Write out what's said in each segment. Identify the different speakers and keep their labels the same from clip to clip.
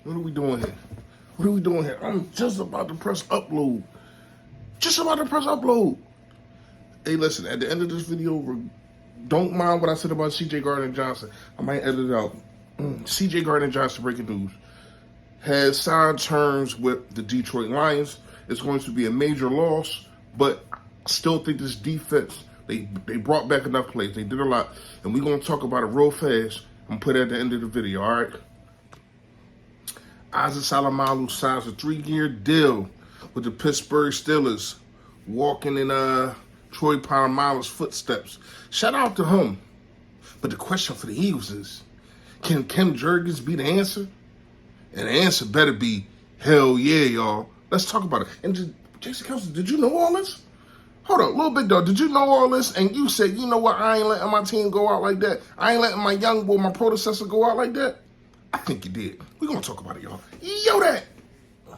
Speaker 1: What are we doing here? What are we doing here? I'm just about to press upload. Just about to press upload. Hey, listen, at the end of this video, don't mind what I said about Cj Gardner Johnson. I might edit it out. Cj Gardner Johnson, breaking news, has signed terms with the Detroit Lions. It's going to be a major loss, but I still think this defense, they brought back enough plays. They did a lot, and we're going to talk about it real fast. I'm going to put it at the end of the video, all right? Isaac Seumalu signs a 3-year deal with the Pittsburgh Steelers, walking in Troy Polamalu's footsteps. Shout out to him. But the question for the Eagles is, can Ken Jurgens be the answer? And the answer better be, hell yeah, y'all. Let's talk about it. And Jason Kelsey, did you know all this? Hold up, little big dog, did you know all this? And you said, you know what, I ain't letting my team go out like that. I ain't letting my young boy, my predecessor, go out like that. I think you did. We're going to talk about it, y'all. Yo, that. A-G-L-E-S.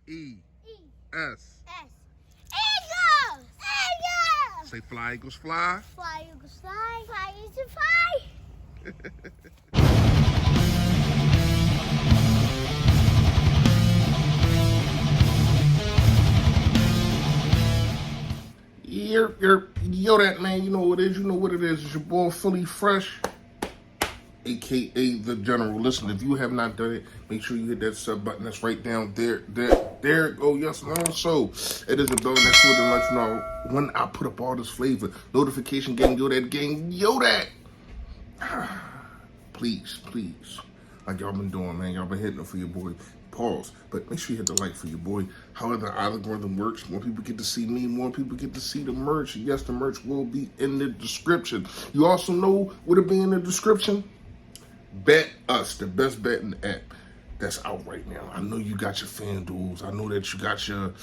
Speaker 2: Eagles! Eagles!
Speaker 1: Say fly, Eagles, fly.
Speaker 2: Fly, Eagles, fly. Fly, Eagles, fly. Yo, that man, you know what it is. You know what it is. It's your boy, Philly Fresh, a.k.a. The General. Listen, if you have not done it, make sure you hit that sub button. That's right down there. There it go. Yes, and also, it is a bell next to it to let you know when I put up all this flavor. Notification gang, yo, that gang, yo, that. Please, like y'all been doing, man. Y'all been hitting it for your boy. Pause. But make sure you hit the like for your boy. However the algorithm works, more people get to see me, more people get to see the merch. And yes, the merch will be in the description. You also know what'll be in the description? Betus, the best betting app that's out right now. I know you got your FanDuels. I know that you got your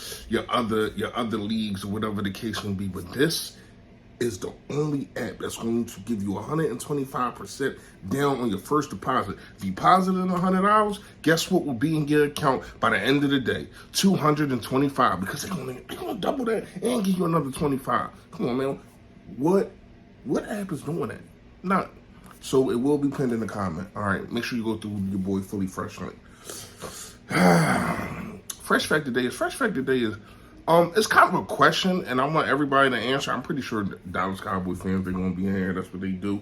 Speaker 2: other leagues or whatever the case may be, but this is the only app that's going to give you 125% down on your first deposit. If you deposit in $100, guess what will be in your account by the end of the day? $225, because they're gonna double that and give you another 25. Come on, man. What app is doing that? None. So it will be pinned in the comment. All right, make sure you go through your boy Fully Fresh link. Fresh Fact today is it's kind of a question, and I want everybody to answer. I'm pretty sure Dallas Cowboys fans, they're going to be in here. That's what they do.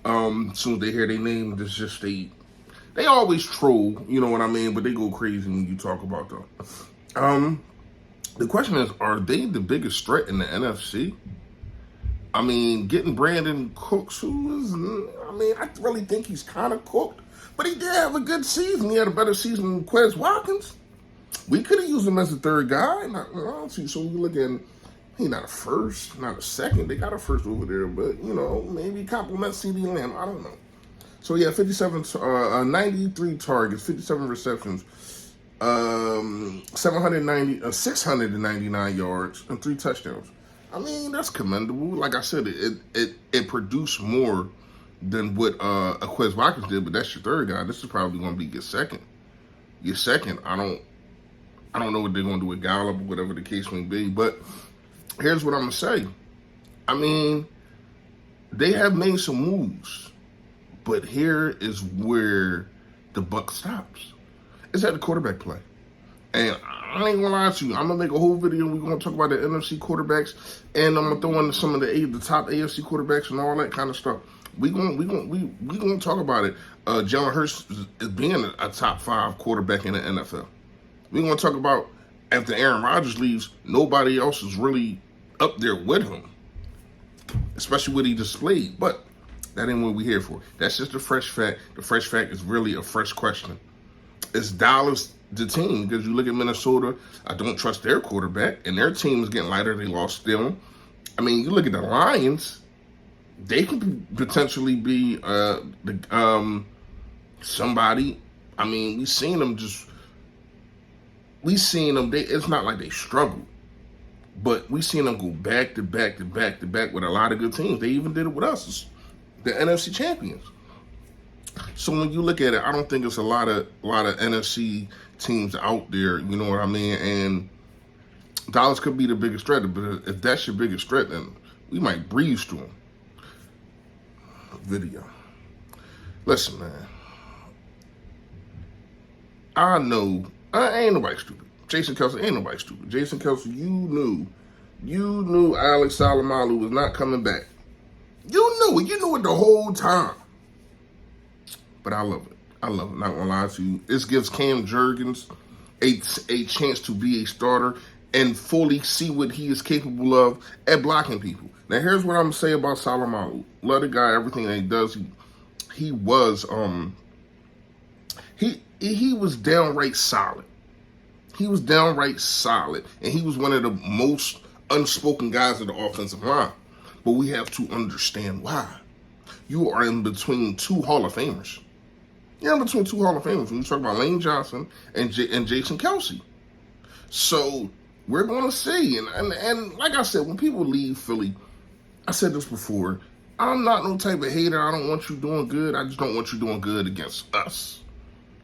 Speaker 2: As soon as they hear their name, it's just they always troll, you know what I mean? But they go crazy when you talk about them. The question is, are they the biggest threat in the NFC? I mean, getting Brandon Cooks, I really think he's kind of cooked. But he did have a good season. He had a better season than Quez Watkins. We could have used him as a third guy. So we look at him, he's not a first, not a second. They got a first over there, but, you know, maybe compliment CD Lamb. I don't know. So, yeah, 93 targets, 57 receptions, 699 yards, and 3 touchdowns. I mean, that's commendable. Like I said, it produced more than what Quez Watkins did, but that's your third guy. This is probably going to be your second. I don't know what they're going to do with Gallup or whatever the case may be, but here's what I'm going to say. I mean, they have made some moves, but here is where the buck stops. It's at the quarterback play. And I ain't going to lie to you. I'm going to make a whole video. We're going to talk about the NFC quarterbacks, and I'm going to throw in some of the top AFC quarterbacks and all that kind of stuff. We're going to talk about it. Jalen Hurts is being a top 5 quarterback in the NFL. We're going to talk about, after Aaron Rodgers leaves, nobody else is really up there with him, especially what he displayed. But that ain't what we're here for. That's just a fresh fact. The fresh fact is really a fresh question. Is Dallas the team? Because you look at Minnesota, I don't trust their quarterback, and their team is getting lighter. They lost Dillon. I mean, you look at the Lions, they could potentially be somebody. I mean, we've seen them. It's not like they struggled, but we seen them go back to back with a lot of good teams. They even did it with us, the NFC champions. So when you look at it, I don't think it's a lot of NFC teams out there. You know what I mean? And Dallas could be the biggest threat, but if that's your biggest threat, then we might breeze through them. Video. Listen, man. I know, ain't nobody stupid. Jason Kelce ain't nobody stupid. Jason Kelce, you knew Alex Seumalu was not coming back. You knew it the whole time. But I love it. Not gonna lie to you. This gives Cam Jurgens a chance to be a starter and fully see what he is capable of at blocking people. Now, here's what I'm gonna say about Seumalu. Love the guy, everything that he does. He was downright solid. He was downright solid, and he was one of the most unspoken guys of the offensive line. But we have to understand why. You are in between two Hall of Famers. You're in between two Hall of Famers when you talk about Lane Johnson and Jason Kelce. So we're going to see. And like I said, when people leave Philly, I said this before, I'm not no type of hater. I don't want you doing good. I just don't want you doing good against us.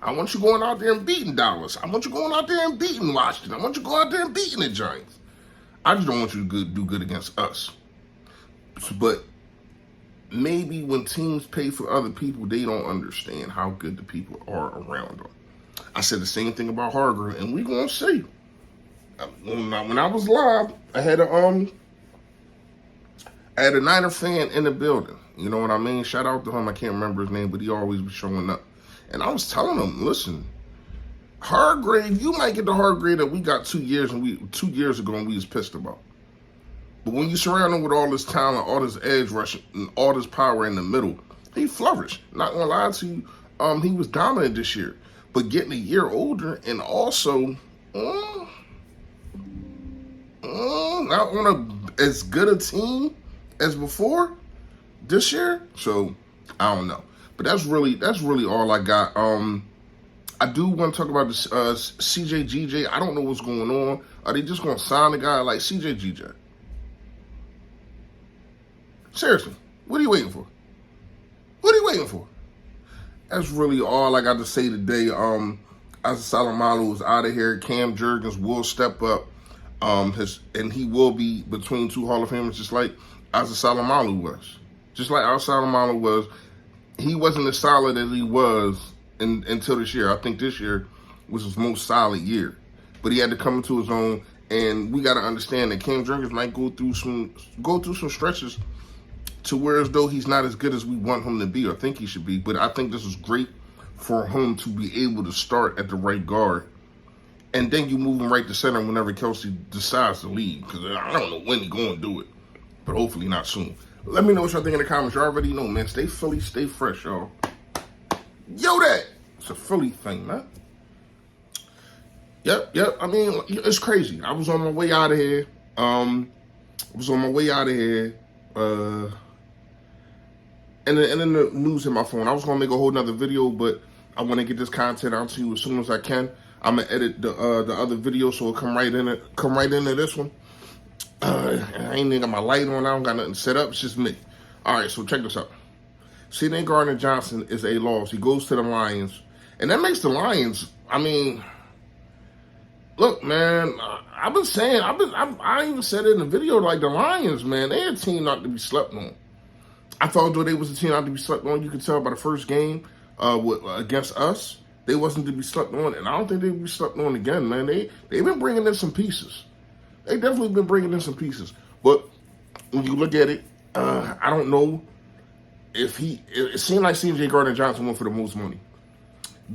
Speaker 2: I want you going out there and beating Dallas. I want you going out there and beating Washington. I want you going out there and beating the Giants. I just don't want you to do good against us. But maybe when teams pay for other people, they don't understand how good the people are around them. I said the same thing about Hargrave, and we're going to see. When I was live, I had a Niner fan in the building. You know what I mean? Shout out to him. I can't remember his name, but he always was showing up. And I was telling him, listen, Hargrave, you might get the Hargrave that we got 2 years ago and we was pissed about. But when you surround him with all this talent, all this edge rush, and all this power in the middle, he flourished. Not gonna lie to you, he was dominant this year. But getting a year older and also not on as good a team as before this year. So I don't know. But that's really all I got. I do want to talk about this Cj GJ. I don't know what's going on. Are they just gonna sign a guy like Cj GJ? Seriously, what are you waiting for? What are you waiting for? That's really all I got to say today. Isaac Seumalu is out of here. Cam Jurgens will step up. And he will be between two Hall of Famers, just like Isaac Seumalu was. Just like Isaac Seumalu was. He wasn't as solid as he was until this year. I think this year was his most solid year. But he had to come into his own, and we got to understand that Cam Jurgens might go through some stretches to where as though he's not as good as we want him to be or think he should be. But I think this is great for him to be able to start at the right guard. And then you move him right to center whenever Kelce decides to leave. Because I don't know when he's going to do it. But hopefully not soon. Let me know what y'all think in the comments. You already know, man. Stay Philly, stay fresh, y'all. Yo, that. It's a Philly thing, man. Yep. I mean, it's crazy. I was on my way out of here. And then the news hit my phone. I was gonna make a whole nother video, but I want to get this content out to you as soon as I can. I'm gonna edit the other video so it'll come right into this one. I ain't even got my light on. I don't got nothing set up. It's just me. All right, so check this out. Cj Gardner Johnson is a loss. He goes to the Lions, and that makes the Lions. I mean, look, man. I even said it in the video. Like the Lions, man, they're a team not to be slept on. I thought though they was a team not to be slept on. You could tell by the first game against us, they wasn't to be slept on, and I don't think they'll be slept on again, man. They've been bringing in some pieces. They definitely been bringing in some pieces. But when you look at it, I don't know if it seemed like Cj Gardner Johnson went for the most money.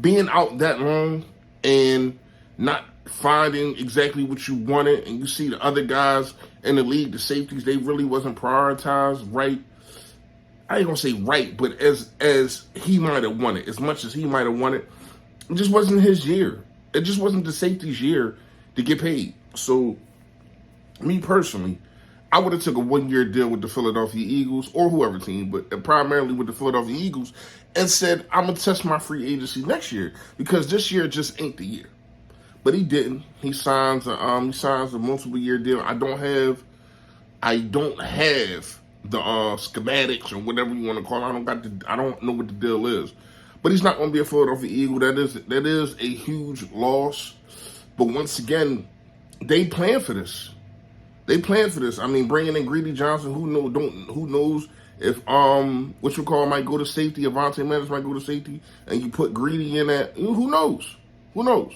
Speaker 2: Being out that long and not finding exactly what you wanted, and you see the other guys in the league, the safeties, they really wasn't prioritized right. I ain't gonna say right, but as he might have wanted, as much as he might have wanted, it just wasn't his year. It just wasn't the safety's year to get paid. So, me personally, I would have took a 1-year deal with the Philadelphia Eagles or whoever team, but primarily with the Philadelphia Eagles, and said I'm gonna test my free agency next year because this year just ain't the year. But he didn't. He signs a multiple year deal. I don't have the schematics or whatever you want to call it. I don't know what the deal is. But he's not going to be a Philadelphia Eagle. That is a huge loss. But once again, they plan for this. I mean, bringing in Greedy Johnson, who knows If what you call might go to safety, Avonte Maddox might go to safety, and you put Greedy in that, who knows? Who knows?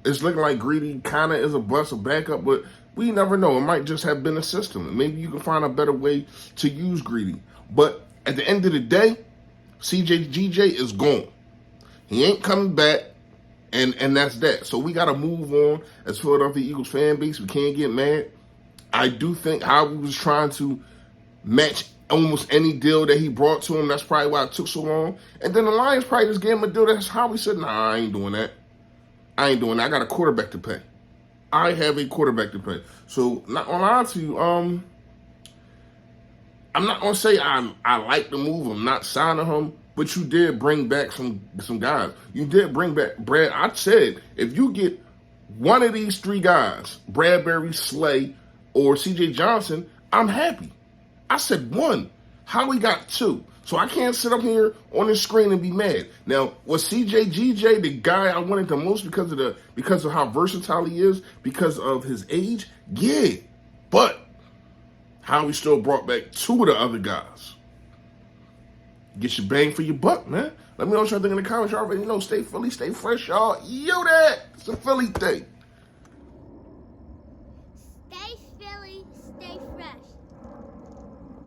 Speaker 2: It's looking like Greedy kind of is a bust, a backup, but we never know. It might just have been a system. Maybe you can find a better way to use Greedy. But at the end of the day, Cj GJ is gone. He ain't coming back, and that's that. So we got to move on as Philadelphia Eagles fan base. We can't get mad. I do think Howie was trying to match almost any deal that he brought to him. That's probably why it took so long. And then the Lions probably just gave him a deal that's Howie said, nah, I ain't doing that. I got a quarterback to pay. I have a quarterback to pay. So, not gonna lie to you, I'm not gonna say I like the move. I'm not signing him, but you did bring back some guys. You did bring back Brad. I said if you get one of these three guys, Bradbury, Slay, or Cj Johnson, I'm happy. I said one. Howie got two. So I can't sit up here on the screen and be mad. Now, was Cj GJ the guy I wanted the most because of how versatile he is, because of his age? Yeah. But Howie still brought back two of the other guys. Get your bang for your buck, man. Let me know what y'all think in the comments. Y'all already know. Stay Philly, stay fresh, y'all. Yo, that. It's a Philly thing.